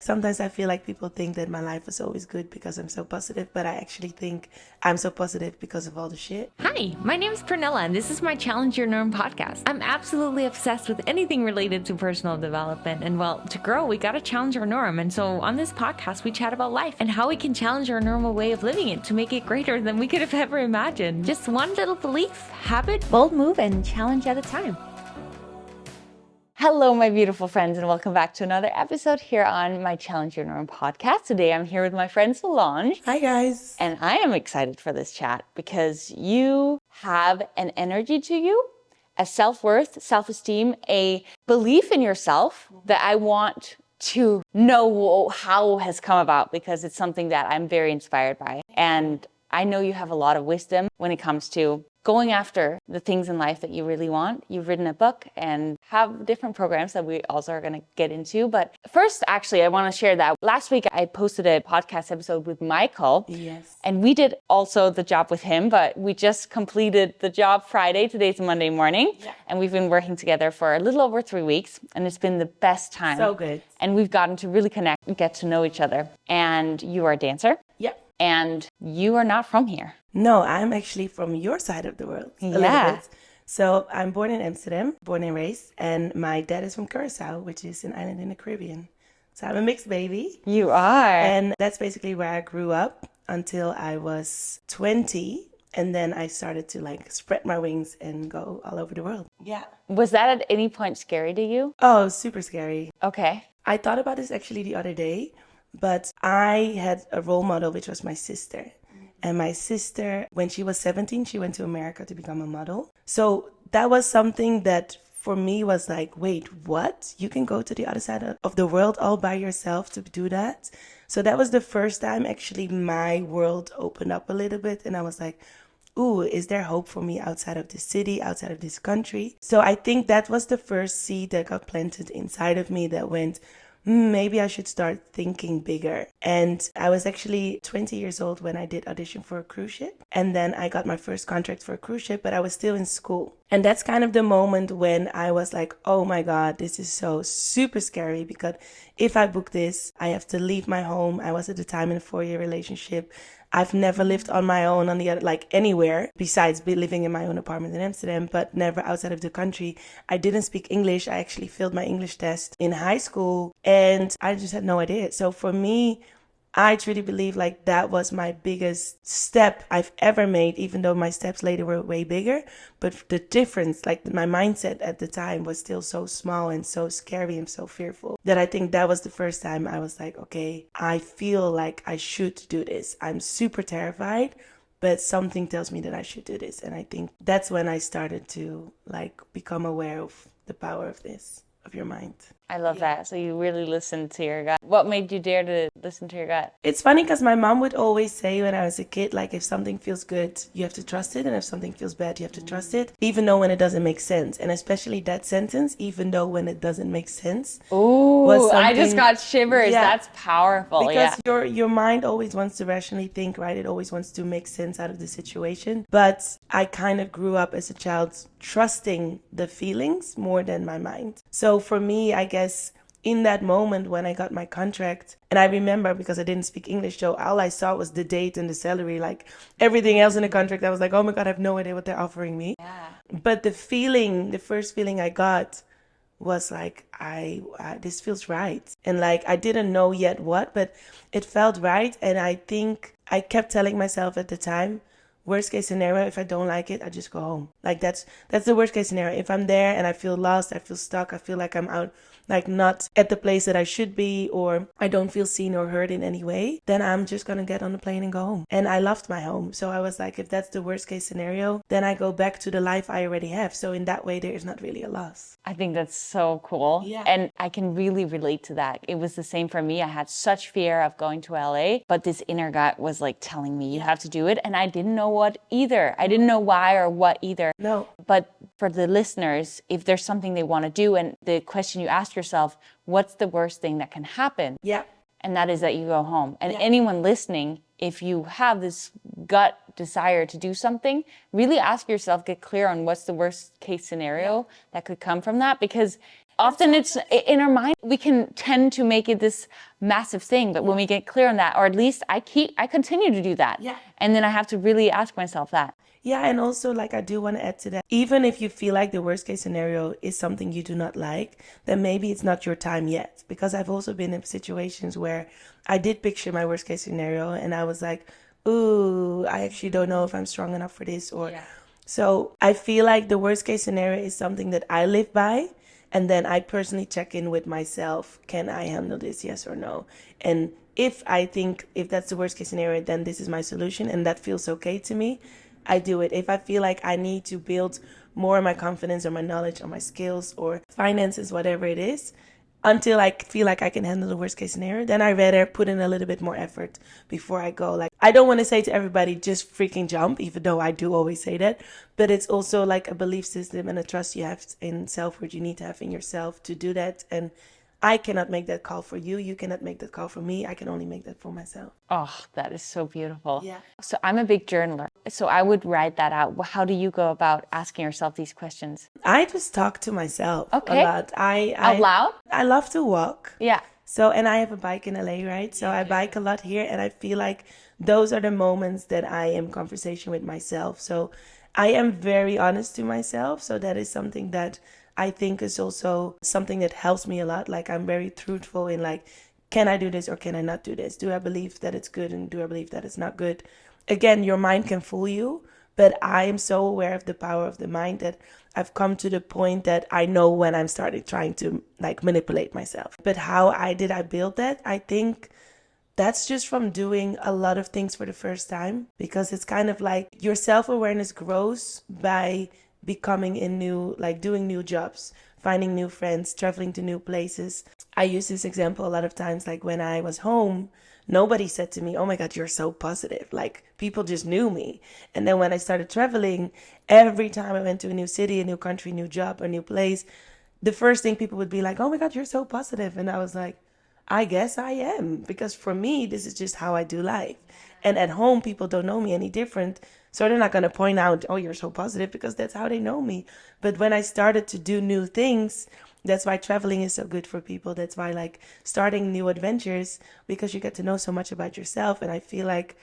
Sometimes I feel like people think that my life was always good because I'm so positive, but I actually think I'm so positive because of all the shit. Hi, my name is Pernilla, and this is my Challenge Your Norm podcast. I'm absolutely obsessed with anything related to personal development. And well, to grow, we gotta challenge our norm. And so on this podcast, we chat about life and how we can challenge our normal way of living it to make it greater than we could have ever imagined. Just one little belief, habit, bold move, and challenge at a time. Hello, my beautiful friends, and welcome back to another episode here on my Challenge Your Norm podcast. Today, I'm here with my friend Solange. Hi, guys. And I am excited for this chat because you have an energy to you, a self-worth, self-esteem, a belief in yourself that I want to know how has come about because it's something that I'm very inspired by. And I know you have a lot of wisdom when it comes to going after the things in life that you really want. You've written a book and have different programs that we also are going to get into. But first, actually, I want to share that last week I posted a podcast episode with Michael. Yes. And we did also the job with him, but we just completed the job Friday. Today's Monday morning. Yeah. And we've been working together for a little over 3 weeks. And it's been the best time. So good. And we've gotten to really connect and get to know each other. And you are a dancer. Yeah. And you are not from here. No, I'm actually from your side of the world. A little bit. So I'm born in Amsterdam, born and raised, and my dad is from Curacao, which is an island in the Caribbean. So I'm a mixed baby. You are. And that's basically where I grew up until I was 20. And then I started to spread my wings and go all over the world. Yeah. Was that at any point scary to you? Oh, super scary. Okay. I thought about this actually the other day, but I had a role model, which was my sister. And my sister, when she was 17, she went to America to become a model. So that was something that for me was like, wait, what? You can go to the other side of the world all by yourself to do that? So that was the first time actually my world opened up a little bit. And I was like, ooh, is there hope for me outside of this city, outside of this country? So I think that was the first seed that got planted inside of me that went, maybe I should start thinking bigger. And I was actually 20 years old when I did audition for a cruise ship. And then I got my first contract for a cruise ship, but I was still in school. And that's kind of the moment when I was like, oh my God, this is so super scary because if I book this, I have to leave my home. I was at the time in a 4-year relationship. I've never lived on my own anywhere besides living in my own apartment in Amsterdam, but never outside of the country. I didn't speak English. I actually failed my English test in high school and I just had no idea. So for me, I truly believe that was my biggest step I've ever made, even though my steps later were way bigger. But the difference, my mindset at the time was still so small and so scary and so fearful that I think that was the first time I was like, okay, I feel like I should do this. I'm super terrified, but something tells me that I should do this. And I think that's when I started to become aware of the power of this, of your mind. I love that. So you really listened to your gut. What made you dare to listen to your gut? It's funny because my mom would always say when I was a kid, if something feels good, you have to trust it. And if something feels bad, you have to trust it, even though when it doesn't make sense. And especially that sentence, even though when it doesn't make sense. Ooh, I just got shivers. Yeah, that's powerful. Because your mind always wants to rationally think, right? It always wants to make sense out of the situation. But I kind of grew up as a child trusting the feelings more than my mind. So for me, I guess in that moment when I got my contract, and I remember because I didn't speak English, so all I saw was the date and the salary, everything else in the contract. I was like, oh my God, I have no idea what they're offering me. Yeah. But the first feeling I got was I this feels right. And I didn't know yet what, but it felt right. And I think I kept telling myself at the time, worst case scenario, if I don't like it, I just go home. That's the worst case scenario. If I'm there and I feel lost, I feel stuck, I feel like I'm out, not at the place that I should be, or I don't feel seen or heard in any way, then I'm just gonna get on the plane and go home. And I loved my home. So I was like, if that's the worst case scenario, then I go back to the life I already have. So in that way, there is not really a loss. I think that's so cool. Yeah. And I can really relate to that. It was the same for me. I had such fear of going to LA, but this inner gut was telling me you have to do it. And I didn't know what either. I didn't know why or what either. No. But for the listeners, if there's something they want to do and the question you ask yourself, what's the worst thing that can happen? Yeah. And that is that you go home. And anyone listening, if you have this gut desire to do something, really ask yourself, get clear on what's the worst case scenario that could come from that. Because often it's in our mind, we can tend to make it this massive thing, but when we get clear on that, or at least I continue to do that. Yeah. And then I have to really ask myself that. Yeah, and also, like, I do want to add to that. Even if you feel like the worst case scenario is something you do not like, then maybe it's not your time yet. Because I've also been in situations where I did picture my worst case scenario and I was like, ooh, I actually don't know if I'm strong enough for this. Or so I feel like the worst case scenario is something that I live by. And then I personally check in with myself. Can I handle this? Yes or no? And if I think if that's the worst case scenario, then this is my solution and that feels okay to me, I do it. If I feel like I need to build more of my confidence or my knowledge or my skills or finances, whatever it is, until I feel like I can handle the worst case scenario, then I rather put in a little bit more effort before I go. Like, I don't want to say to everybody, just freaking jump, even though I do always say that. But it's also like a belief system and a trust you have in self-worth you need to have in yourself to do that. And I cannot make that call for you. You cannot make that call for me. I can only make that for myself. Oh, that is so beautiful. Yeah. So I'm a big journaler. So I would write that out. How do you go about asking yourself these questions? I just talk to myself a lot. Out loud? I love to walk. Yeah. So, and I have a bike in LA, right? So I bike a lot here, and I feel like those are the moments that I am in conversation with myself. So I am very honest to myself. So that is something that I think is also something that helps me a lot. Like, I'm very truthful in like, can I do this or can I not do this? Do I believe that it's good and do I believe that it's not good? Again, your mind can fool you, but I am so aware of the power of the mind that I've come to the point that I know when I'm starting trying to like manipulate myself. But how I build that? I think that's just from doing a lot of things for the first time, because it's kind of like your self-awareness grows by becoming doing new jobs, finding new friends, traveling to new places. I use this example a lot of times, like when I was home, nobody said to me, oh my God, you're so positive. Like, people just knew me. And then when I started traveling, every time I went to a new city, a new country, new job, a new place, the first thing people would be like, oh my God, you're so positive. And I was like, I guess I am, because for me, this is just how I do life. And at home, people don't know me any different. So they're not going to point out, oh, you're so positive, because that's how they know me. But when I started to do new things, that's why traveling is so good for people. That's why like starting new adventures, because you get to know so much about yourself. And I feel like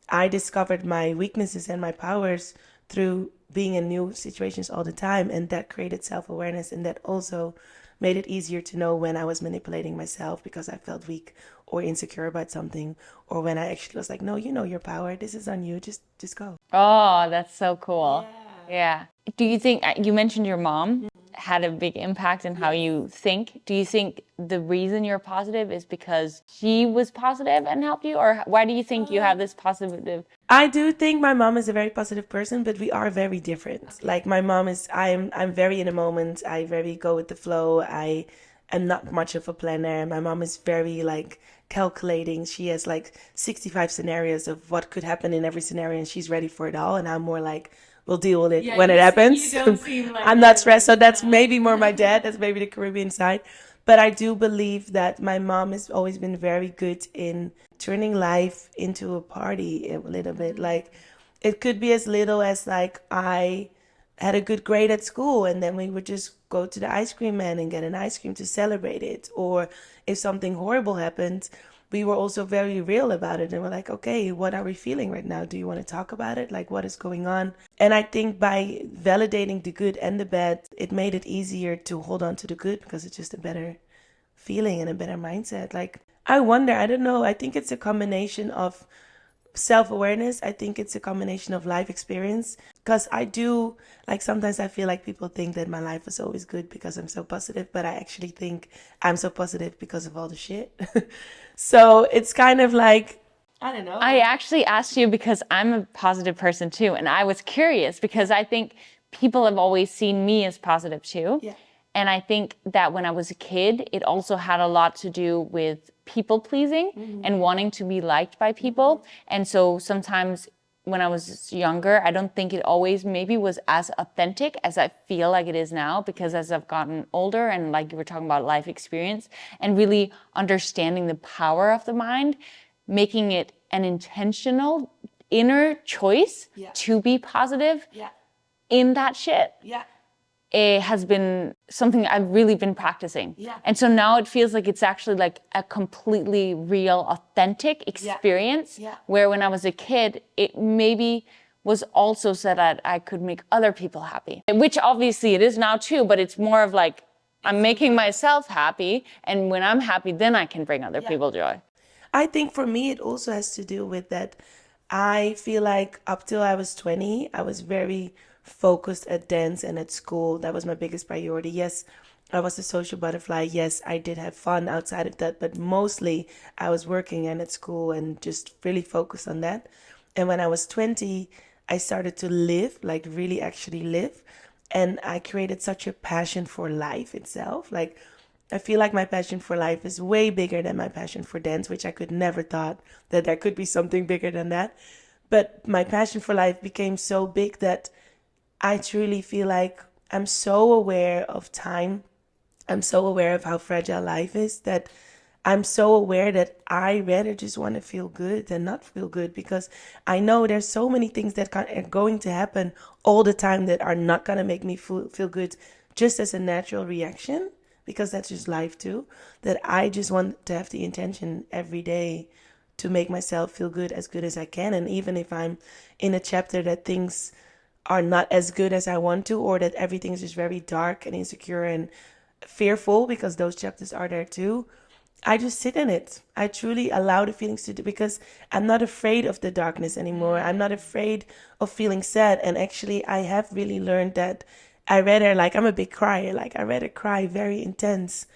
I discovered my weaknesses and my powers through being in new situations all the time. And that created self-awareness. And that also made it easier to know when I was manipulating myself because I felt weak or insecure about something, or when I actually was like, no, you know your power. This is on you. Just go. Oh, that's so cool. Yeah. Do you think, you mentioned your mom had a big impact in how you think. Do you think the reason you're positive is because she was positive and helped you? Or why do you think you have this positive? I do think my mom is a very positive person, but we are very different. Like, my mom is, I'm very in the moment. I very go with the flow. I am not much of a planner. My mom is very like calculating. She has like 65 scenarios of what could happen in every scenario, and she's ready for it all. And I'm more like, we'll deal with it when it happens. I'm not stressed. So that's maybe more my dad. That's maybe the Caribbean side. But I do believe that my mom has always been very good in turning life into a party a little bit. Like, it could be as little as like I had a good grade at school and then we would just go to the ice cream man and get an ice cream to celebrate it. Or if something horrible happened, we were also very real about it and we're like, okay, what are we feeling right now? Do you want to talk about it? Like, what is going on? And I think by validating the good and the bad, it made it easier to hold on to the good because it's just a better feeling and a better mindset. Like, I wonder, I don't know, I think it's a combination of self-awareness. I think it's a combination of life experience, because I do, like, sometimes I feel like people think that my life is always good because I'm so positive, but I actually think I'm so positive because of all the shit. So it's kind of like, I don't know. I actually asked you because I'm a positive person too, and I was curious because I think people have always seen me as positive too. Yeah. And I think that when I was a kid, it also had a lot to do with people pleasing and wanting to be liked by people. And so sometimes when I was younger, I don't think it always maybe was as authentic as I feel like it is now, because as I've gotten older and like you were talking about life experience and really understanding the power of the mind, making it an intentional inner choice to be positive in that shit. Yeah. it has been something I've really been practicing. Yeah. And so now it feels like it's actually like a completely real, authentic experience. Yeah. Where when I was a kid, it maybe was also so that I could make other people happy, which obviously it is now too, but it's more of like, I'm making myself happy. And when I'm happy, then I can bring other people joy. I think for me, it also has to do with that. I feel like up till I was 20, I was very focused at dance and at school. That was my biggest priority. Yes, I was a social butterfly. Yes, I did have fun outside of that, but mostly I was working and at school and just really focused on that. And when I was 20, I started to live, like really actually live. And I created such a passion for life itself. Like, I feel like my passion for life is way bigger than my passion for dance, which I could never thought that there could be something bigger than that. But my passion for life became so big that I truly feel like I'm so aware of time. I'm so aware of how fragile life is that I'm so aware that I rather just want to feel good than not feel good, because I know there's so many things that are going to happen all the time that are not going to make me feel good just as a natural reaction, because that's just life too, that I just want to have the intention every day to make myself feel good as I can. And even if I'm in a chapter that things are not as good as I want to, or that everything is just very dark and insecure and fearful, because those chapters are there too, I just sit in it. I truly allow the feelings to do, because I'm not afraid of the darkness anymore. I'm not afraid of feeling sad. And actually, I have really learned that I rather, like, I'm a big crier. Like, I rather cry very intense,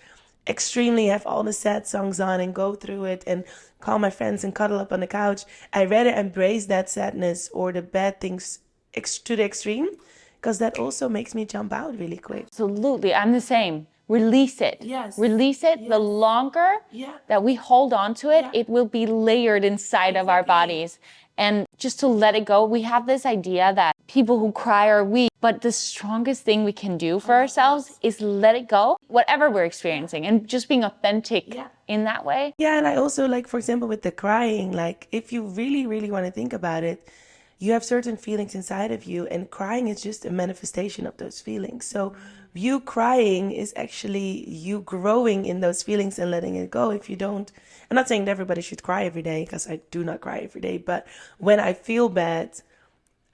extremely have all the sad songs on and go through it and call my friends and cuddle up on the couch. I rather embrace that sadness or the bad things to the extreme, because that also makes me jump out really quick. Absolutely. I'm the same. Release it. Yes. Release it. Yes. The longer that we hold on to it, it will be layered inside of our bodies. And just to let it go, we have this idea that people who cry are weak, but the strongest thing we can do for ourselves is let it go, whatever we're experiencing, and just being authentic in that way. Yeah, and I also, like, for example, with the crying, like, if you really, really want to think about it, you have certain feelings inside of you, and crying is just a manifestation of those feelings. So you crying is actually you growing in those feelings and letting it go. If you don't, I'm not saying that everybody should cry every day, because I do not cry every day, but when I feel bad,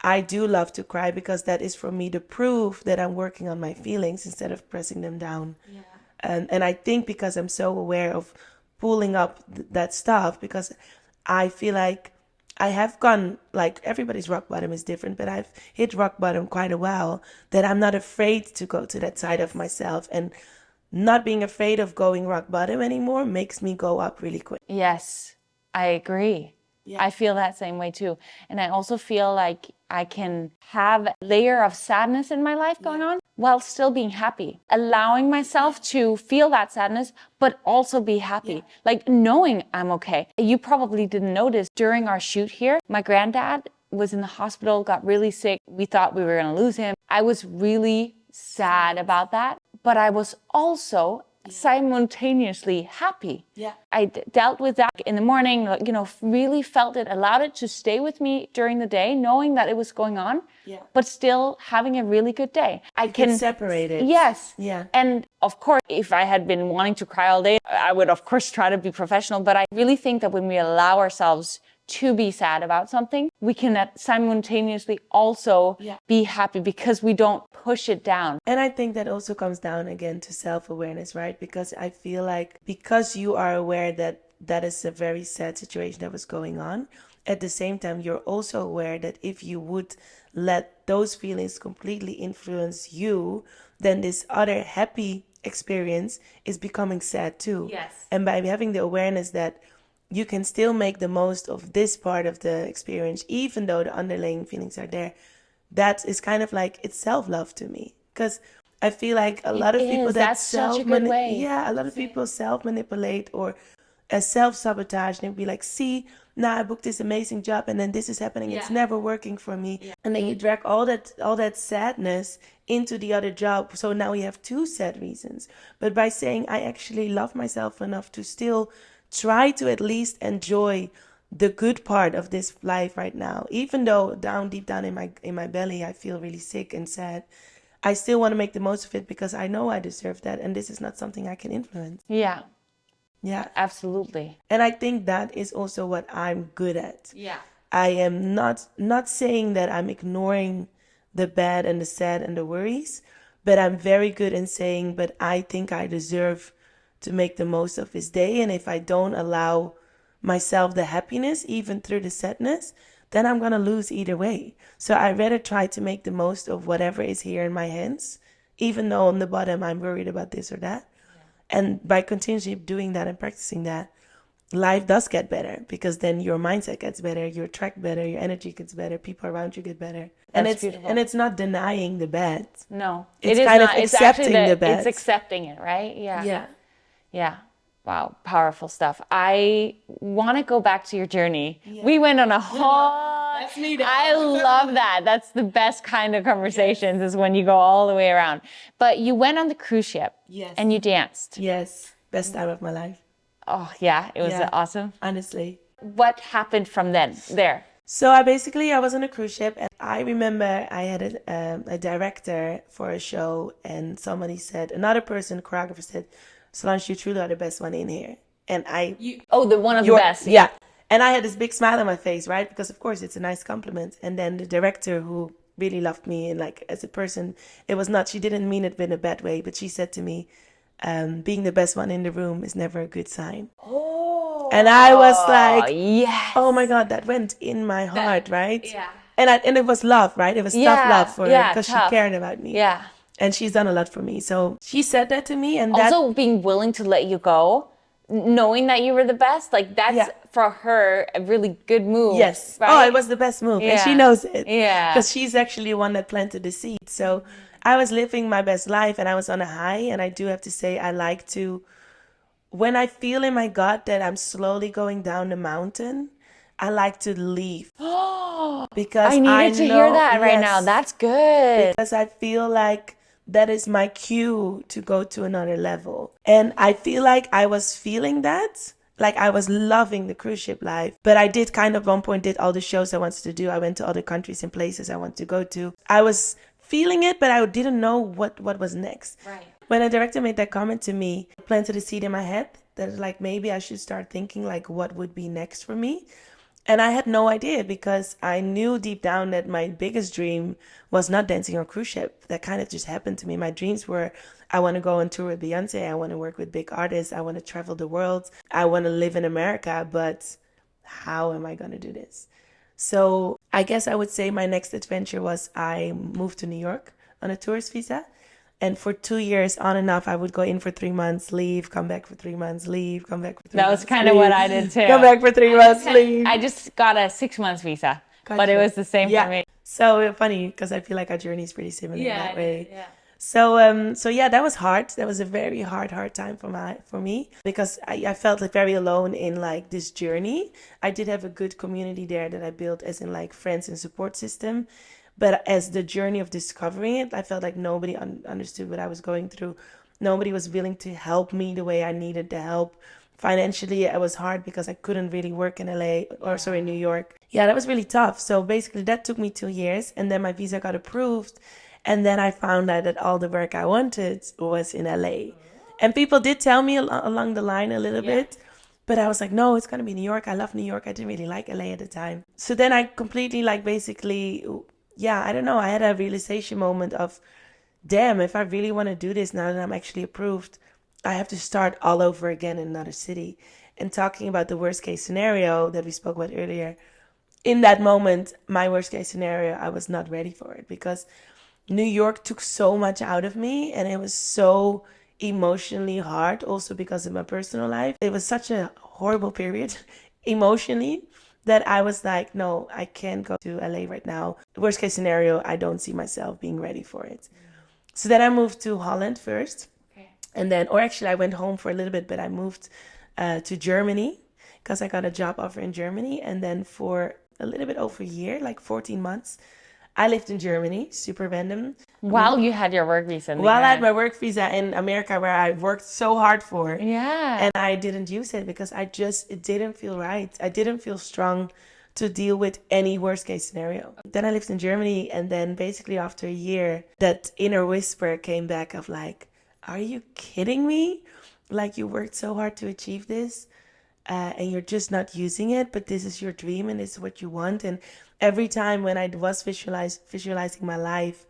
I do love to cry, because that is for me the proof that I'm working on my feelings instead of pressing them down. And I think because I'm so aware of pulling up that stuff, because I feel like I have gone, like, everybody's rock bottom is different, but I've hit rock bottom quite a while, that I'm not afraid to go to that side of myself. And not being afraid of going rock bottom anymore makes me go up really quick. Yes, I agree. I feel that same way too. And I also feel like I can have a layer of sadness in my life going on while still being happy, allowing myself to feel that sadness, but also be happy, like knowing I'm okay. You probably didn't notice during our shoot here, my granddad was in the hospital, got really sick. We thought we were going to lose him. I was really sad about that, but I was also simultaneously happy. I dealt with that in the morning, really felt it, allowed it to stay with me during the day, knowing that it was going on, but still having a really good day. I can separate it. Yes. Yeah. And of course, if I had been wanting to cry all day, I would of course try to be professional, but I really think that when we allow ourselves to be sad about something, we can simultaneously also be happy, because we don't push it down. And I think that also comes down again to self-awareness, right? Because I feel like, because you are aware that that is a very sad situation that was going on, at the same time, you're also aware that if you would let those feelings completely influence you, then this other happy experience is becoming sad too. And by having the awareness that you can still make the most of this part of the experience, even though the underlying feelings are there, that is kind of like, it's self-love to me. Because I feel like a lot of people that a lot of people self-manipulate or self-sabotage, and they'll be like, see, now I booked this amazing job and then this is happening, it's never working for me. And then you drag all that sadness into the other job, so now you have two sad reasons. But by saying, I actually love myself enough to still try to at least enjoy the good part of this life right now, even though deep down in my belly I feel really sick and sad, I still want to make the most of it because I know I deserve that, and this is not something I can influence. Yeah. Yeah. Absolutely. And I think that is also what I'm good at. Yeah. I am not saying that I'm ignoring the bad and the sad and the worries, but I'm very good in saying, but I think I deserve to make the most of this day. And if I don't allow myself the happiness, even through the sadness, then I'm going to lose either way. So I rather try to make the most of whatever is here in my hands, even though on the bottom I'm worried about this or that. Yeah. And by continuously doing that and practicing that, life does get better, because then your mindset gets better, your track better, your energy gets better, people around you get better. That's beautiful. And it's not denying the bad. No, It's it is kind not. of accepting the bad. It's accepting it, right? Yeah. Yeah. Yeah. Wow. Powerful stuff. I want to go back to your journey. Yeah. We went on a whole... That's me. I love that. That's the best kind of conversations, is when you go all the way around. But you went on the cruise ship. Yes. And you danced. Yes. Best time of my life. Oh, yeah. It was awesome. Honestly. What happened from then there? So I was on a cruise ship, and I remember I had a director for a show, and another choreographer said, Solange, you truly are the best one in here. And the one of the best. Yeah. And I had this big smile on my face, right? Because of course it's a nice compliment. And then the director, who really loved me and like as a person, she didn't mean it in a bad way, but she said to me, being the best one in the room is never a good sign. Oh. And I was like, yes. Oh my God, that went in my heart, right? Yeah. And it was love, right? It was tough love for her, because she cared about me. Yeah. And she's done a lot for me. So she said that to me. And also being willing to let you go, knowing that you were the best, like that's for her a really good move. Yes. Right? Oh, it was the best move. Yeah. And she knows it. Yeah. Because she's actually the one that planted the seed. So I was living my best life, and I was on a high. And I do have to say, I like to, when I feel in my gut that I'm slowly going down the mountain, I like to leave. Because I needed to hear that right now. That's good. Because I feel like that is my cue to go to another level. And I feel like I was feeling that. Like I was loving the cruise ship life. But I did kind of at one point did all the shows I wanted to do. I went to other countries and places I wanted to go to. I was feeling it, but I didn't know what was next. Right. When a director made that comment to me, it planted a seed in my head that like maybe I should start thinking like what would be next for me. And I had no idea, because I knew deep down that my biggest dream was not dancing on a cruise ship. That kind of just happened to me. My dreams were, I want to go on tour with Beyonce. I want to work with big artists. I want to travel the world. I want to live in America. But how am I going to do this? So I guess I would say my next adventure was I moved to New York on a tourist visa. And for 2 years, on and off, I would go in for 3 months, leave, come back for 3 months, leave, come back for 3 months. That was kind of what I did too. Come back for 3 months, leave. I just got a 6 months visa, but it was the same for me. So funny, because I feel like our journey is pretty similar in that way. Yeah. So that was hard. That was a very hard time for me, because I felt like very alone in like this journey. I did have a good community there that I built, as in like friends and support system. But as the journey of discovering it, I felt like nobody understood what I was going through. Nobody was willing to help me the way I needed the help. Financially, it was hard because I couldn't really work in New York. Yeah, that was really tough. So basically that took me 2 years, and then my visa got approved. And then I found out that all the work I wanted was in LA. And people did tell me along the line a little bit, but I was like, no, it's going to be New York. I love New York. I didn't really like LA at the time. So then I completely I don't know. I had a realization moment of, damn, if I really want to do this now that I'm actually approved, I have to start all over again in another city. And talking about the worst case scenario that we spoke about earlier, in that moment, my worst case scenario, I was not ready for it, because New York took so much out of me, and it was so emotionally hard, also because of my personal life. It was such a horrible period emotionally, that I was like, no, I can't go to LA right now. Worst case scenario, I don't see myself being ready for it. So then I moved to Holland first. Okay. And then, or actually I went home for a little bit, but I moved to Germany because I got a job offer in Germany. And then for a little bit over a year, like 14 months, I lived in Germany, super random. While you had your work visa. While I had my work visa in America, where I worked so hard for. Yeah. And I didn't use it because it didn't feel right. I didn't feel strong to deal with any worst case scenario. Then I lived in Germany, and then basically after a year, that inner whisper came back of like, are you kidding me? Like, you worked so hard to achieve this, and you're just not using it, but this is your dream and this is what you want. And every time when I was visualizing my life,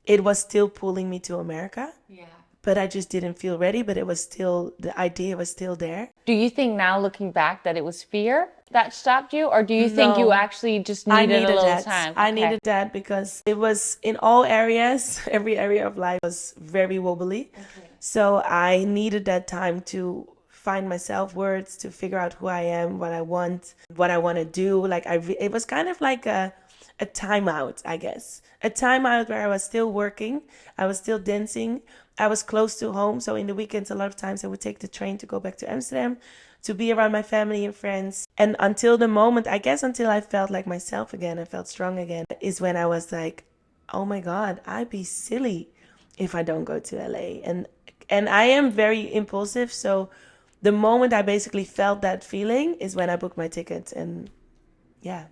it was still pulling me to America. Yeah. But I just didn't feel ready, but it was still, the idea was still there. Do you think now looking back that it was fear that stopped you? Or do you think you No. actually just needed a little that. time? I Okay. needed that because it was in all areas, every area of life was very wobbly. Okay. So I needed that time to find my self-worth, to figure out who I am, what I want to do. Like it was kind of like a timeout, I guess. A timeout where I was still working, I was still dancing, I was close to home. So in the weekends, a lot of times I would take the train to go back to Amsterdam to be around my family and friends. And until the moment, I guess until I felt like myself again, I felt strong again, is when I was like, oh my God, I'd be silly if I don't go to LA. And I am very impulsive. So the moment I basically felt that feeling is when I booked my ticket. And yeah,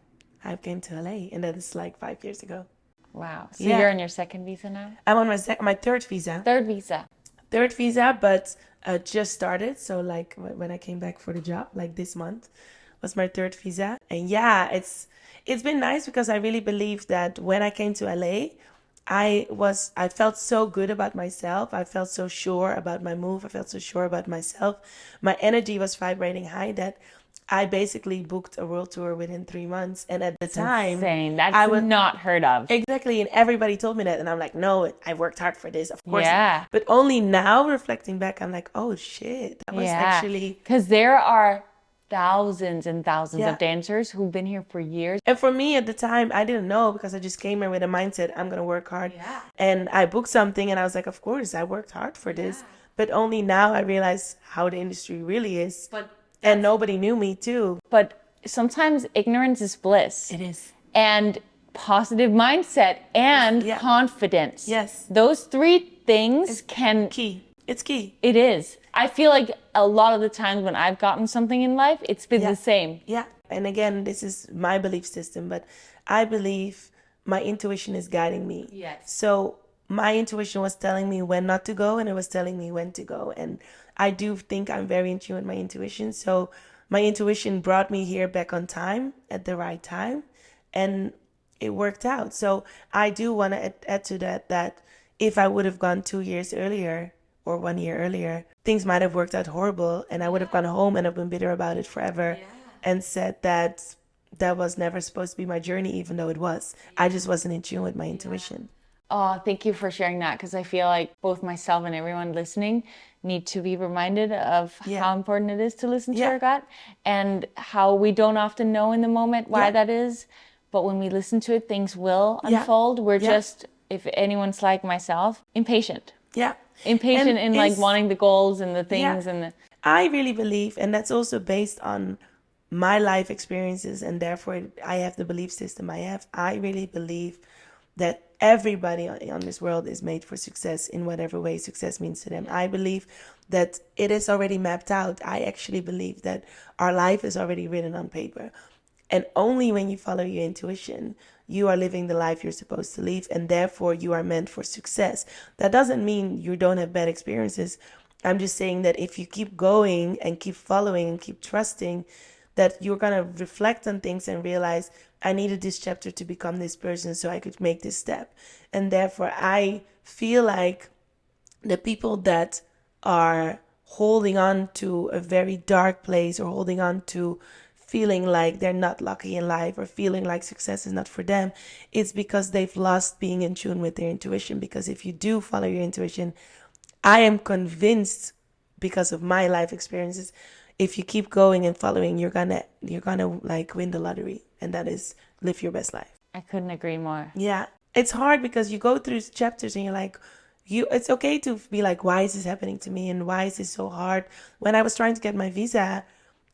I came to LA. And that is like 5 years ago. Wow. So Yeah. you're on your second visa now? I'm on my third visa. Third visa. Third visa, but just started. So like when I came back for the job, like this month was my third visa. And yeah, it's been nice because I really believe that when I came to LA, I felt so good about myself. I felt so sure about my move. I felt so sure about myself. My energy was vibrating high that I basically booked a world tour within 3 months. And at the time, Insane. That's I was not heard of. exactly, and everybody told me that, and I'm like, no, I worked hard for this, of course. Yeah. But only now, reflecting back, I'm like, oh shit, that was actually. Because there are thousands and thousands Yeah. of dancers who've been here for years. And for me at the time, I didn't know because I just came here with a mindset, I'm gonna work hard. Yeah. And I booked something, and I was like, of course, I worked hard for this. But only now I realize how the industry really is. And nobody knew me too. But sometimes ignorance is bliss. It is. And positive mindset and Yeah. confidence. Yes. Those three things can. Key. It's key. It is. I feel like a lot of the times when I've gotten something in life, it's been Yeah. the same. Yeah. And again, this is my belief system, but I believe my intuition is guiding me. Yes. So my intuition was telling me when not to go, and it was telling me when to go. And I do think I'm very in tune with my intuition. So my intuition brought me here back on time at the right time, and it worked out. So I do want to add to that if I would have gone 2 years earlier or 1 year earlier, things might have worked out horrible, and I would have gone home and have been bitter about it forever and said that that was never supposed to be my journey, even though it was. I just wasn't in tune with my intuition. Oh, thank you for sharing that, because I feel like both myself and everyone listening need to be reminded of how important it is to listen to our gut, and how we don't often know in the moment why that is. But when we listen to it, things will unfold. We're just, if anyone's like myself, impatient. Yeah. Impatient And in like wanting the goals and the things and the... I really believe, and that's also based on my life experiences, and therefore I have the belief system I have. I really believe that everybody on this world is made for success in whatever way success means to them. I believe that it is already mapped out. I actually believe that our life is already written on paper. And only when you follow your intuition, you are living the life you're supposed to live, and therefore you are meant for success. That doesn't mean you don't have bad experiences. I'm just saying that if you keep going and keep following and keep trusting, that you're going to reflect on things and realize, I needed this chapter to become this person so I could make this step. And therefore, I feel like the people that are holding on to a very dark place, or holding on to feeling like they're not lucky in life, or feeling like success is not for them, it's because they've lost being in tune with their intuition. Because if you do follow your intuition, I am convinced, because of my life experiences, if you keep going and following, you're gonna like win the lottery, and that is live your best life. I couldn't agree more. Yeah, it's hard because you go through chapters and you're like, it's okay to be like, why is this happening to me, and why is this so hard? When I was trying to get my visa,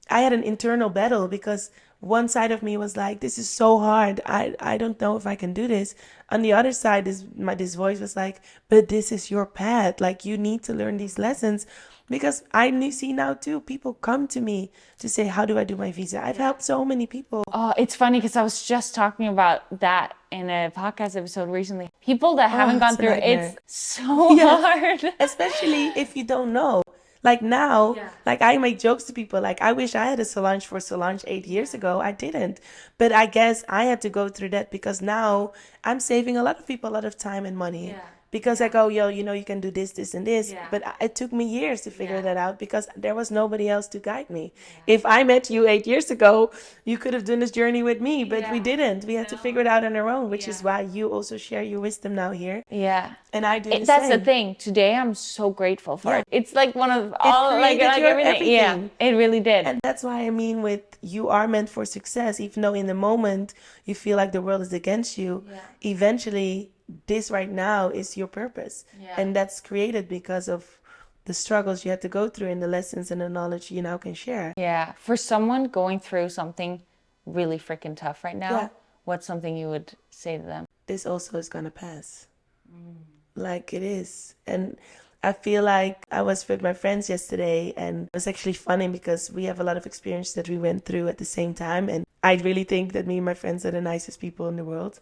I had an internal battle because one side of me was like, this is so hard. I don't know if I can do this. On the other side, this voice was like, but this is your path. Like, you need to learn these lessons. Because see now too, people come to me to say, how do I do my visa? I've helped so many people. Oh, it's funny because I was just talking about that in a podcast episode recently. People that haven't gone it's a through nightmare. it's so hard. Especially if you don't know. Like now, like I make jokes to people like, I wish I had a Solange for Solange 8 years ago. I didn't. But I guess I had to go through that because now I'm saving a lot of people a lot of time and money. Because I go, yo, you can do this, this, and this. But it took me years to figure that out because there was nobody else to guide me. If I met you 8 years ago, you could have done this journey with me, but we didn't. We had to figure it out on our own, which is why you also share your wisdom now here. Yeah. And I do the That's same. the thing. Today, I'm so grateful for it. It's like one of all, like everything. Yeah, it really did. And that's why I mean, with you are meant for success, even though in the moment you feel like the world is against you, eventually this right now is your purpose. And that's created because of the struggles you had to go through and the lessons and the knowledge you now can share. Yeah. For someone going through something really freaking tough right now, what's something you would say to them? This also is going to pass. Like it is. And I feel like I was with my friends yesterday and it was actually funny because we have a lot of experience that we went through at the same time. And I really think that me and my friends are the nicest people in the world.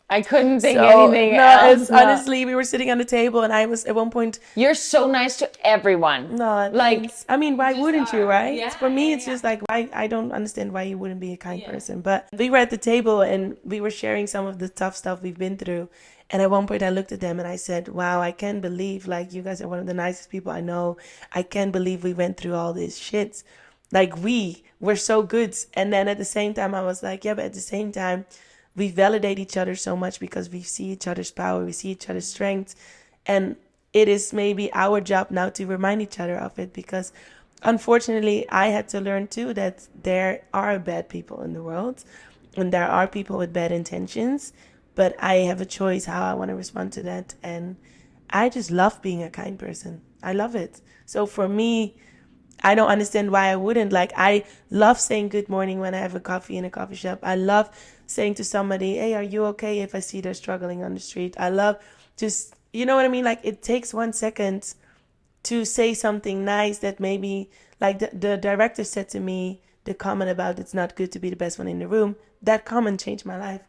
I couldn't think anything else. Honestly, we were sitting on the table and I was at one point... You're so nice to everyone. No, like, I mean, why wouldn't you, right? For me, it's just like, why I don't understand why you wouldn't be a kind person. But we were at the table and we were sharing some of the tough stuff we've been through. And at one point I looked at them and I said, wow, I can't believe like you guys are one of the nicest people I know. I can't believe we went through all this shit. Like we're so good. And then at the same time I was like, yeah, but at the same time we validate each other so much because we see each other's power, we see each other's strength. And it is maybe our job now to remind each other of it because unfortunately I had to learn too that there are bad people in the world and there are people with bad intentions. But I have a choice how I want to respond to that. And I just love being a kind person. I love it. So for me, I don't understand why I wouldn't. Like, I love saying good morning when I have a coffee in a coffee shop. I love saying to somebody, hey, are you okay, if I see they're struggling on the street? I love just, you know what I mean? Like, it takes 1 second to say something nice that maybe, like the director said to me, the comment about it's not good to be the best one in the room, that comment changed my life.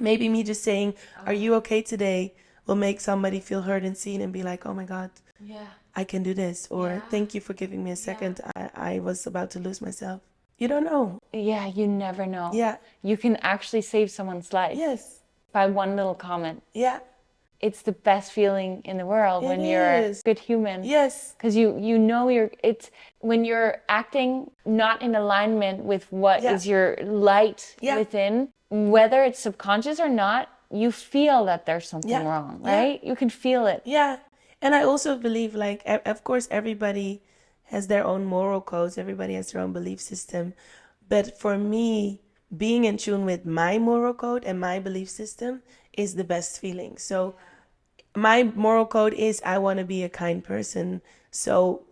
Maybe me just saying, are you okay today, will make somebody feel heard and seen and be like, oh my God, I can do this. Or thank you for giving me a second. I was about to lose myself. You don't know. Yeah, you never know. Yeah. You can actually save someone's life. Yes. By one little comment. Yeah. It's the best feeling in the world when you're a good human. Yes. Because you know it's when you're acting not in alignment with what is your light within, whether it's subconscious or not, you feel that there's something wrong, right? You can feel it. Yeah. And I also believe, like, of course, everybody has their own moral codes. Everybody has their own belief system. But for me, being in tune with my moral code and my belief system is the best feeling. So my moral code is I want to be a kind person. So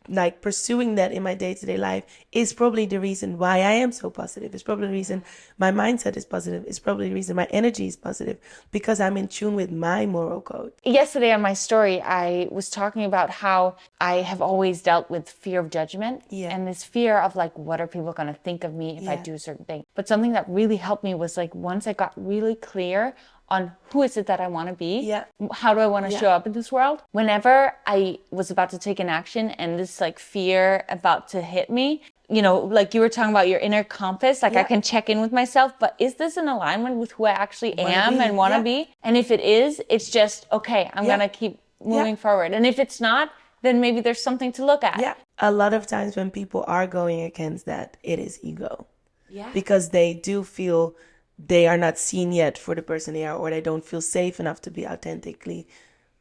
like pursuing that in my day-to-day life is probably the reason why I am so positive. It's probably the reason my mindset is positive. It's probably the reason my energy is positive because I'm in tune with my moral code. Yesterday on my story, I was talking about how I have always dealt with fear of judgment and this fear of like, what are people going to think of me if I do a certain thing? But something that really helped me was like, once I got really clear on who is it that I want to be? How do I want to show up in this world? Whenever I was about to take an action and this like fear about to hit me, you know, like you were talking about your inner compass, like I can check in with myself, but is this in alignment with who I actually am and want to be? And if it is, it's just, okay, I'm going to keep moving forward. And if it's not, then maybe there's something to look at. Yeah. A lot of times when people are going against that, it is ego. Because they do feel they are not seen yet for the person they are, or they don't feel safe enough to be authentically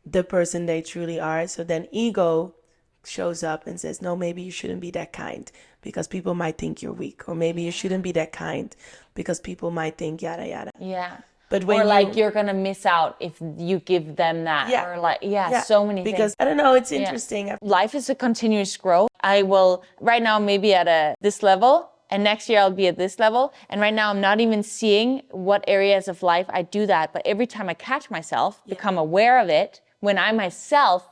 the person they truly are. So then ego shows up and says, no, maybe you shouldn't be that kind because people might think you're weak, or maybe you shouldn't be that kind because people might think yada yada. Yeah. But when or like you're gonna miss out if you give them that, Yeah. or like Yeah. so many because things. I don't know, it's interesting. Life is a continuous growth. I will right now maybe at this level, and next year I'll be at this level. And right now I'm not even seeing what areas of life I do that. But every time I catch myself, become aware of it, when I myself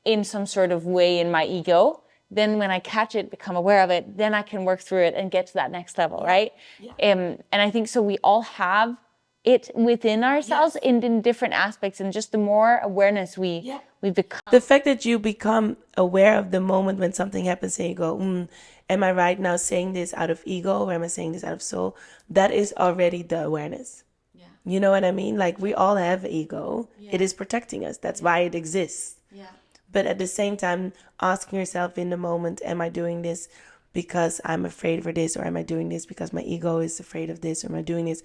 in some sort of way in my ego, then when I catch it, become aware of it, then I can work through it and get to that next level, right? And I think so we all have it within ourselves in different aspects, and just the more awareness we become. The fact that you become aware of the moment when something happens and you go, am I right now saying this out of ego or am I saying this out of soul? That is already the awareness. You know what I mean? Like, we all have ego. It is protecting us. That's why it exists. But at the same time, asking yourself in the moment, am I doing this because I'm afraid for this? Or am I doing this because my ego is afraid of this? Or am I doing this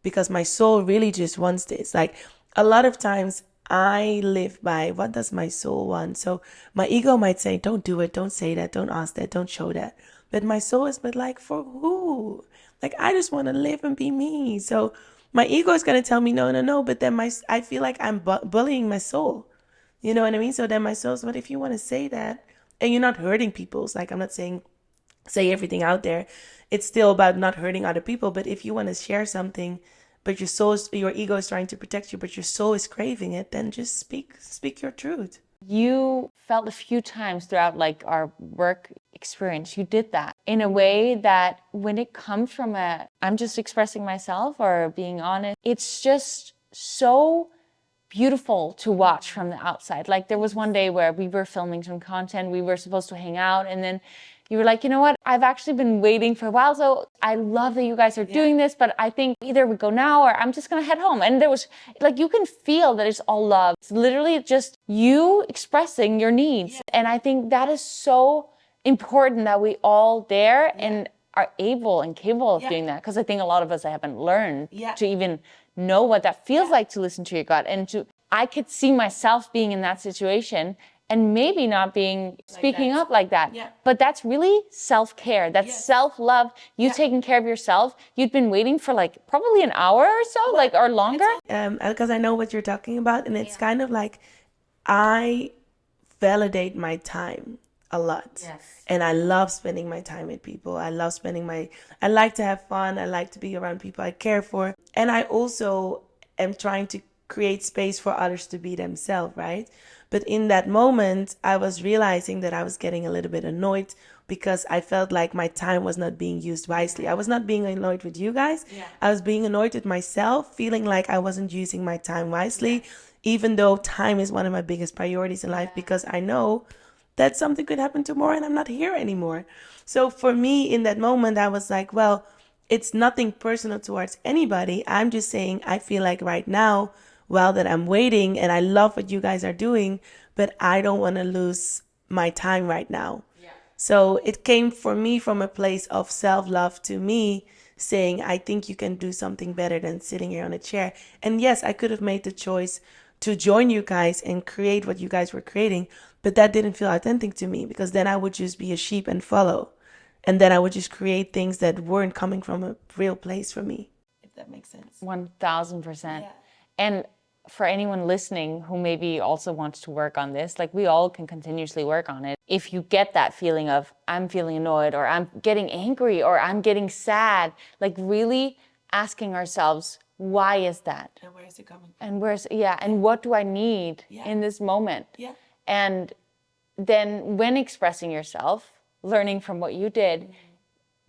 because my soul really just wants this? Like, a lot of times I live by, what does my soul want? So my ego might say, don't do it, don't say that, don't ask that, don't show that. But my soul is, but like, for who? Like, I just want to live and be me. So my ego is going to tell me no, no, no. But then I feel like I'm bullying my soul. You know what I mean? So then my soul's, but if you want to say that, and you're not hurting people, it's like, I'm not saying say everything out there. It's still about not hurting other people. But if you want to share something, but your ego is trying to protect you, but your soul is craving it, then just speak your truth. You felt a few times throughout like our work experience, you did that in a way that when it comes from I'm just expressing myself or being honest, it's just so beautiful to watch from the outside. Like, there was one day where we were filming some content, we were supposed to hang out, and then you were like, you know what, I've actually been waiting for a while, so I love that you guys are doing this, but I think either we go now or I'm just gonna head home. And there was like, you can feel that it's all love. It's literally just you expressing your needs. And I think that is so important that we all dare and are able and capable of doing that, because I think a lot of us haven't learned to even know what that feels like to listen to your gut. And I could see myself being in that situation and maybe not being speaking up like that. But that's really self-care. That's self-love. You taking care of yourself. You'd been waiting for like probably an hour or so, like, or longer. Because I know what you're talking about, and it's kind of like, I validate my time a lot. And I love spending my time with people. I like to have fun. I like to be around people I care for. And I also am trying to create space for others to be themselves, right? But in that moment, I was realizing that I was getting a little bit annoyed because I felt like my time was not being used wisely. I was not being annoyed with you guys. I was being annoyed with myself, feeling like I wasn't using my time wisely, even though time is one of my biggest priorities in life, because I know that something could happen tomorrow and I'm not here anymore. So for me, in that moment, I was like, well, it's nothing personal towards anybody. I'm just saying, I feel like right now, well, that I'm waiting and I love what you guys are doing, but I don't want to lose my time right now. So it came for me from a place of self-love to me saying, I think you can do something better than sitting here on a chair. And yes, I could have made the choice to join you guys and create what you guys were creating, but that didn't feel authentic to me, because then I would just be a sheep and follow. And then I would just create things that weren't coming from a real place for me, if that makes sense. 1000%. And for anyone listening who maybe also wants to work on this, like, we all can continuously work on it. If you get that feeling of, I'm feeling annoyed, or I'm getting angry, or I'm getting sad, like, really asking ourselves, why is that? And where is it coming from? And what do I need in this moment? And then when expressing yourself, learning from what you did,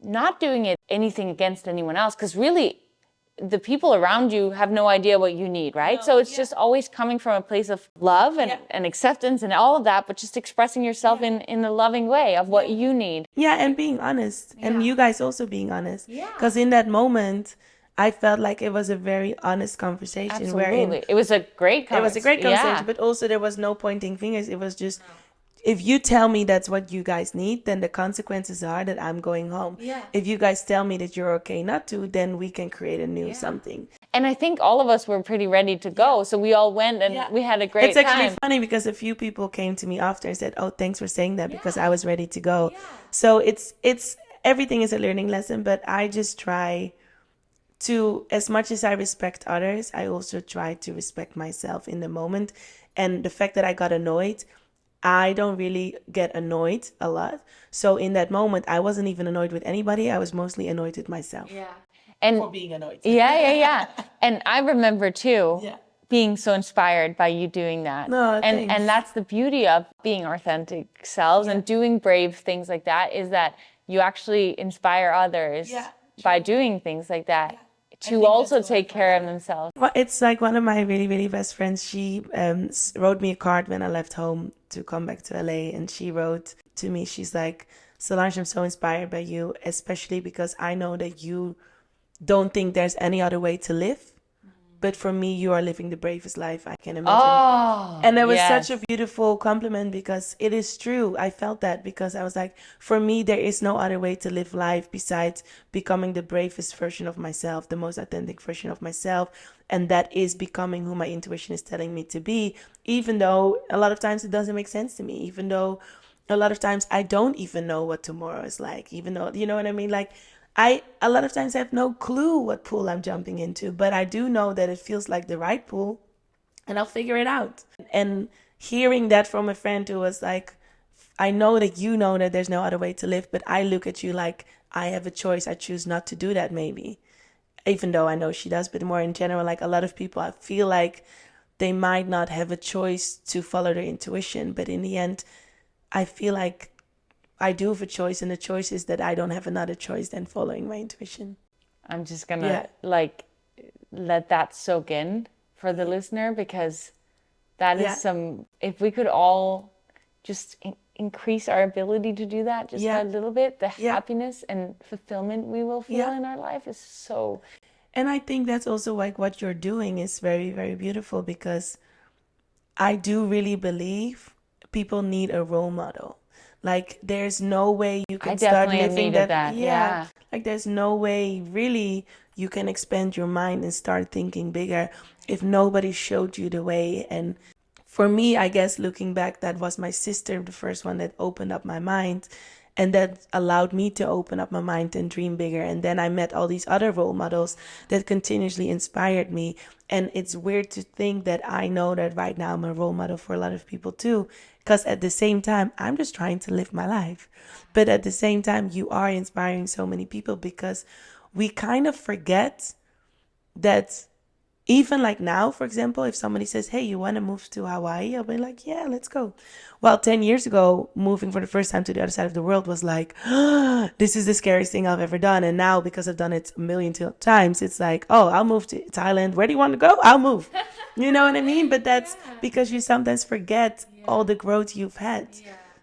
not doing it anything against anyone else, because really the people around you have no idea what you need, right? So it's just always coming from a place of love and acceptance and all of that, but just expressing yourself in a loving way of what you need. And being honest. And you guys also being honest. Because in that moment, I felt like it was a very honest conversation. Absolutely. It was a great conversation. It was a great conversation, but also there was no pointing fingers. It was just, if you tell me that's what you guys need, then the consequences are that I'm going home. If you guys tell me that you're okay not to, then we can create a new something. And I think all of us were pretty ready to go. So we all went and we had a great time. It's actually funny because a few people came to me after and said, oh, thanks for saying that, because I was ready to go. So it's everything is a learning lesson, but I just try as much as I respect others, I also try to respect myself in the moment. And the fact that I got annoyed, I don't really get annoyed a lot. So in that moment, I wasn't even annoyed with anybody. I was mostly annoyed with myself. Yeah. And For being annoyed. yeah. And I remember too Yeah. being so inspired by you doing that. No, thanks. And that's the beauty of being authentic selves and doing brave things like that, is that you actually inspire others by doing things like that to also take care of themselves. Well, it's like one of my really, really best friends. She wrote me a card when I left home to come back to LA. And she wrote to me, she's like, Solange, I'm so inspired by you, especially because I know that you don't think there's any other way to live. But for me, you are living the bravest life I can imagine. Oh, and it was such a beautiful compliment, because it is true. I felt that, because I was like, for me, there is no other way to live life besides becoming the bravest version of myself, the most authentic version of myself. And that is becoming who my intuition is telling me to be, even though a lot of times it doesn't make sense to me, even though a lot of times I don't even know what tomorrow is like, even though, you know what I mean? Like, a lot of times have no clue what pool I'm jumping into, but I do know that it feels like the right pool, and I'll figure it out. And hearing that from a friend who was like, I know that you know that there's no other way to live, but I look at you like I have a choice. I choose not to do that, maybe. Even though I know she does, but more in general, like a lot of people, I feel like they might not have a choice to follow their intuition, but in the end, I feel like I do have a choice, and the choice is that I don't have another choice than following my intuition. I'm just gonna let that soak in for the listener, because that is if we could all just increase our ability to do that just a little bit, the happiness and fulfillment we will feel in our life is so. And I think that's also like what you're doing is very, very beautiful, because I do really believe people need a role model. Like, there's no way you can start living that. Yeah. Like, there's no way really you can expand your mind and start thinking bigger if nobody showed you the way. And for me, I guess looking back, that was my sister, the first one that opened up my mind. And that allowed me to open up my mind and dream bigger. And then I met all these other role models that continuously inspired me. And it's weird to think that I know that right now I'm a role model for a lot of people too. Because at the same time, I'm just trying to live my life. But at the same time, you are inspiring so many people, because we kind of forget that. Even like now, for example, if somebody says, hey, you want to move to Hawaii? I'll be like, yeah, let's go. Well, 10 years ago, moving for the first time to the other side of the world was like, oh, this is the scariest thing I've ever done. And now, because I've done it a million times, it's like, oh, I'll move to Thailand. Where do you want to go? I'll move. You know what I mean? But that's because you sometimes forget all the growth you've had.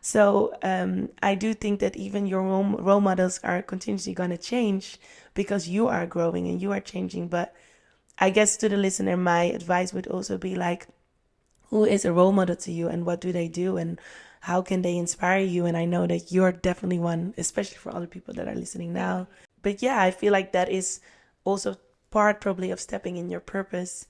So I do think that even your role models are continuously going to change, because you are growing and you are changing. But I guess to the listener, my advice would also be like, who is a role model to you, and what do they do, and how can they inspire you? And I know that you're definitely one, especially for other people that are listening now. But yeah, I feel like that is also part probably of stepping in your purpose.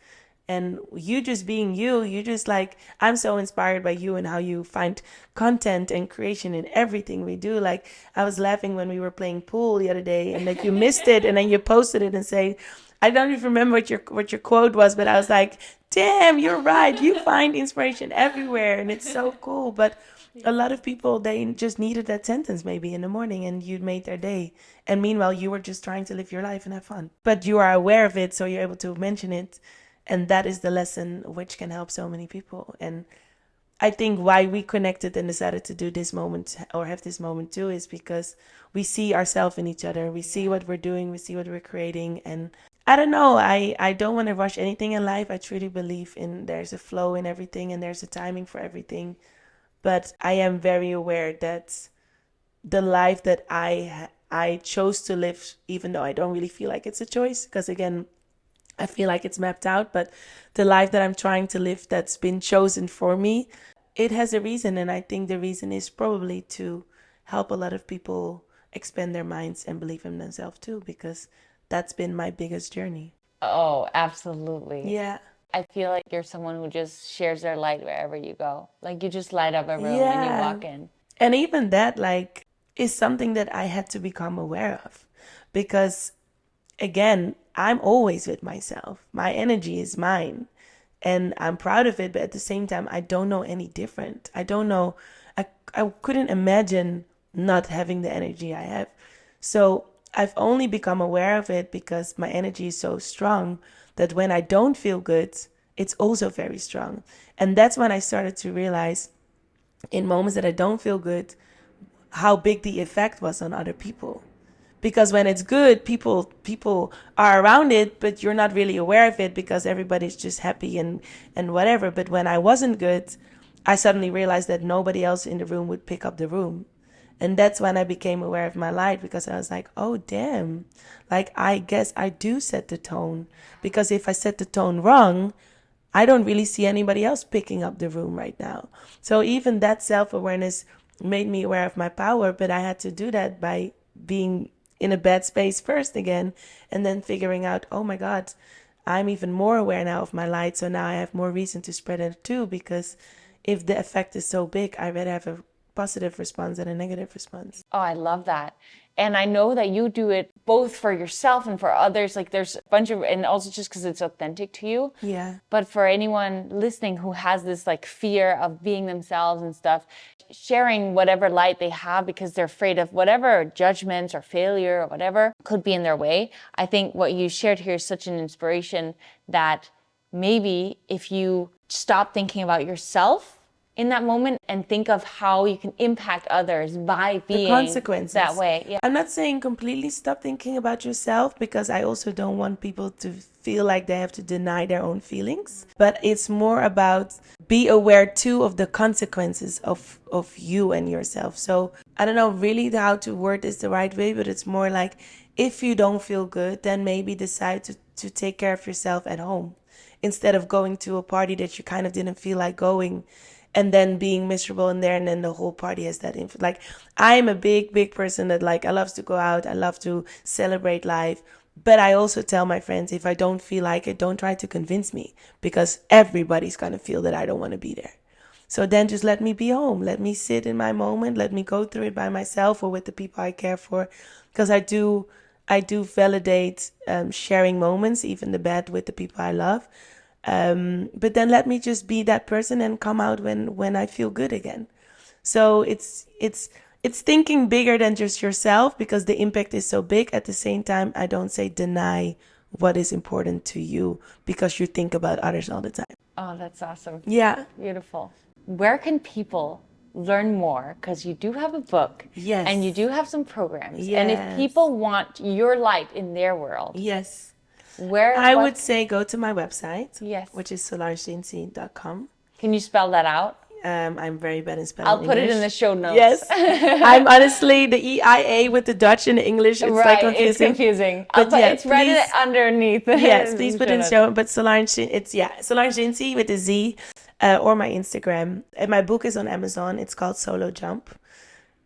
And you just being you just like, I'm so inspired by you and how you find content and creation in everything we do. Like, I was laughing when we were playing pool the other day, and like you missed it, and then you posted it and say, I don't even remember what your quote was, but I was like, damn, you're right. You find inspiration everywhere, and it's so cool. But a lot of people, they just needed that sentence maybe in the morning, and you made their day. And meanwhile, you were just trying to live your life and have fun. But you are aware of it, so you're able to mention it. And that is the lesson which can help so many people. And I think why we connected and decided to do this moment, or have this moment too, is because we see ourselves in each other. We see what we're doing. We see what we're creating. And I don't know. I don't want to rush anything in life. I truly believe in there's a flow in everything, and there's a timing for everything. But I am very aware that the life that I chose to live, even though I don't really feel like it's a choice, because again, I feel like it's mapped out, but the life that I'm trying to live, that's been chosen for me, it has a reason. And I think the reason is probably to help a lot of people expand their minds and believe in themselves too, because that's been my biggest journey. Oh, absolutely. Yeah. I feel like you're someone who just shares their light wherever you go. Like, you just light up a room when you walk in. And even that, like, is something that I had to become aware of, because again, I'm always with myself. My energy is mine. And I'm proud of it, but at the same time, I don't know any different. I don't know. I couldn't imagine not having the energy I have. So I've only become aware of it because my energy is so strong that when I don't feel good, it's also very strong. And that's when I started to realize in moments that I don't feel good, how big the effect was on other people. Because when it's good, people are around it, but you're not really aware of it because everybody's just happy and whatever. But when I wasn't good, I suddenly realized that nobody else in the room would pick up the room. And that's when I became aware of my light, because I was like, oh damn, like I guess I do set the tone. Because if I set the tone wrong, I don't really see anybody else picking up the room right now. So even that self-awareness made me aware of my power, but I had to do that by being in a bad space first again, and then figuring out, oh my God, I'm even more aware now of my light. So now I have more reason to spread it too, because if the effect is so big, I rather have a positive response than a negative response. Oh, I love that. And I know that you do it both for yourself and for others. Like there's a bunch of, and also just because it's authentic to you. Yeah. But for anyone listening who has this like fear of being themselves and stuff, sharing whatever light they have because they're afraid of whatever judgments or failure or whatever could be in their way. I think what you shared here is such an inspiration that maybe if you stop thinking about yourself in that moment and think of how you can impact others by being the consequences that way. Yeah. I'm not saying completely stop thinking about yourself, because I also don't want people to feel like they have to deny their own feelings. But it's more about be aware too of the consequences of you and yourself. So I don't know really how to word this the right way, but it's more like if you don't feel good, then maybe decide to take care of yourself at home instead of going to a party that you kind of didn't feel like going and then being miserable in there, and then the whole party has that influence. Like, I'm a big person that, like, I love to go out, I love to celebrate life, but I also tell my friends, if I don't feel like it, don't try to convince me, because everybody's gonna feel that I don't want to be there. So then just let me be home, let me sit in my moment, let me go through it by myself or with the people I care for, because I do validate sharing moments, even the bad, with the people I love. But then let me just be that person and come out when I feel good again. So it's thinking bigger than just yourself, because the impact is so big. At the same time, I don't say deny what is important to you because you think about others all the time. Oh, that's awesome. Yeah. Beautiful. Where can people learn more? Because you do have a book. Yes. And you do have some programs. Yes. And if people want your light in their world. Yes. Where I would say go to my website. Yes. Which is solangezindzi.com. Can you spell that out? I'm very bad in spelling. I'll put English. it in the show notes. Yes. I'm honestly the EIA with the Dutch and the English. It's right, like confusing. It's confusing. But it's right underneath. Yes, please put in the show. But Solange, Solange Zindzi with a Z, or my Instagram. And my book is on Amazon. It's called Solo Jump.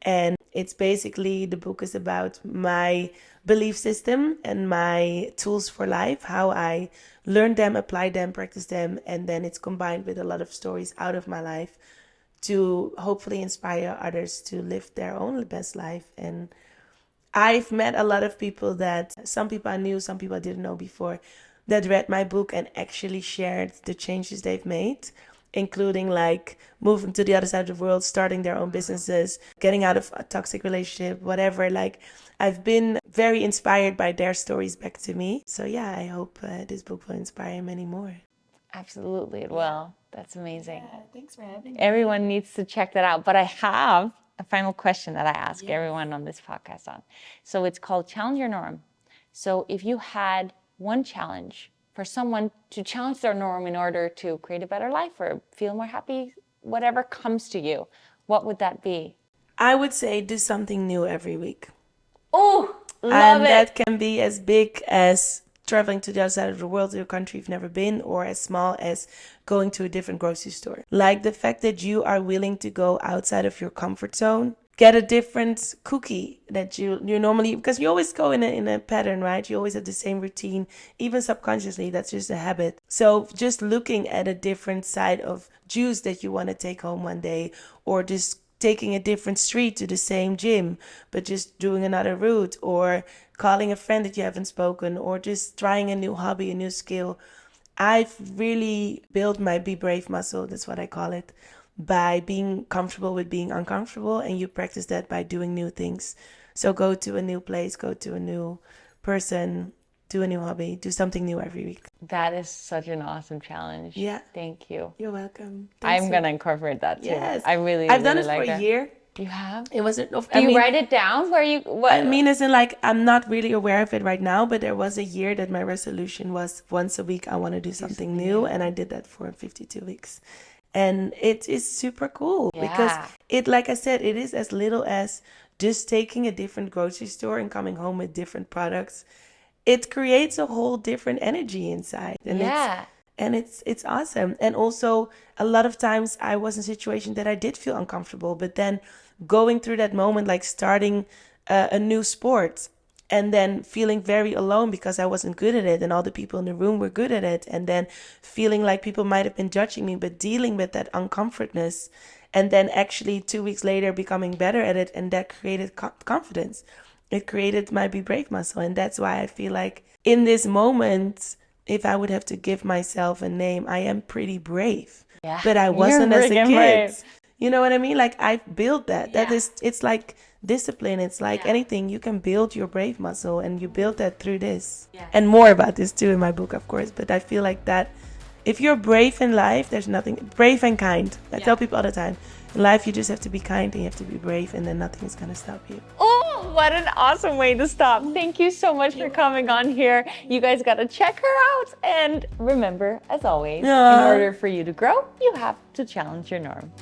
And it's basically, the book is about my belief system and my tools for life, how I learned them, applied them, practiced them, and then it's combined with a lot of stories out of my life to hopefully inspire others to live their own best life. And I've met a lot of people that, some people I knew, some people I didn't know before, that read my book and actually shared the changes they've made, including like moving to the other side of the world, starting their own businesses, getting out of a toxic relationship, whatever. Like, I've been very inspired by their stories back to me. So yeah, I hope this book will inspire many more. Absolutely, it will. That's amazing. Yeah, thanks for having me. Everyone needs to check that out. But I have a final question that I ask everyone on this podcast on. So it's called Challenge Your Norm. So if you had one challenge for someone to challenge their norm in order to create a better life or feel more happy, whatever comes to you, what would that be? I would say do something new every week. Oh, love and it. That can be as big as traveling to the other side of the world, to a country you've never been, or as small as going to a different grocery store. Like the fact that you are willing to go outside of your comfort zone, get a different cookie that you normally, because you always go in a pattern, right? You always have the same routine, even subconsciously, that's just a habit. So just looking at a different side of juice that you want to take home one day, or just taking a different street to the same gym, but just doing another route, or calling a friend that you haven't spoken, or just trying a new hobby, a new skill. I've really built my Be Brave muscle, that's what I call it, by being comfortable with being uncomfortable, and you practice that by doing new things. So go to a new place, go to a new person, do a new hobby, do something new every week. That is such an awesome challenge. Yeah. Thank you. You're welcome. I'm going to incorporate that too. Yes. I've done really it like for that. a year. You have? It wasn't. Do you write it down? I mean, as in, like, I'm not really aware of it right now, but there was a year that my resolution was once a week I want to do something new, and I did that for 52 weeks. And it is super cool because it, like I said, it is as little as just taking a different grocery store and coming home with different products. It creates a whole different energy inside. And it's awesome. And also, a lot of times I was in a situation that I did feel uncomfortable, but then going through that moment, like starting a new sport, and then feeling very alone because I wasn't good at it and all the people in the room were good at it, and then feeling like people might have been judging me, but dealing with that uncomfortness, and then actually 2 weeks later becoming better at it, and that created confidence. It created my Be Brave muscle. And that's why I feel like in this moment, if I would have to give myself a name, I am pretty brave. Yeah. But I wasn't as a kid. Brave. You know what I mean? Like, I've built that. That is, it's like discipline. It's like anything. You can build your brave muscle, and you build that through this. And more about this too in my book, of course. But I feel like that if you're brave in life, there's nothing, brave and kind. I tell people all the time, in life you just have to be kind and you have to be brave, and then nothing is going to stop you. Oh, what an awesome way to stop. Thank you so much for coming on here. You guys got to check her out. And remember, as always, in order for you to grow, you have to challenge your norm.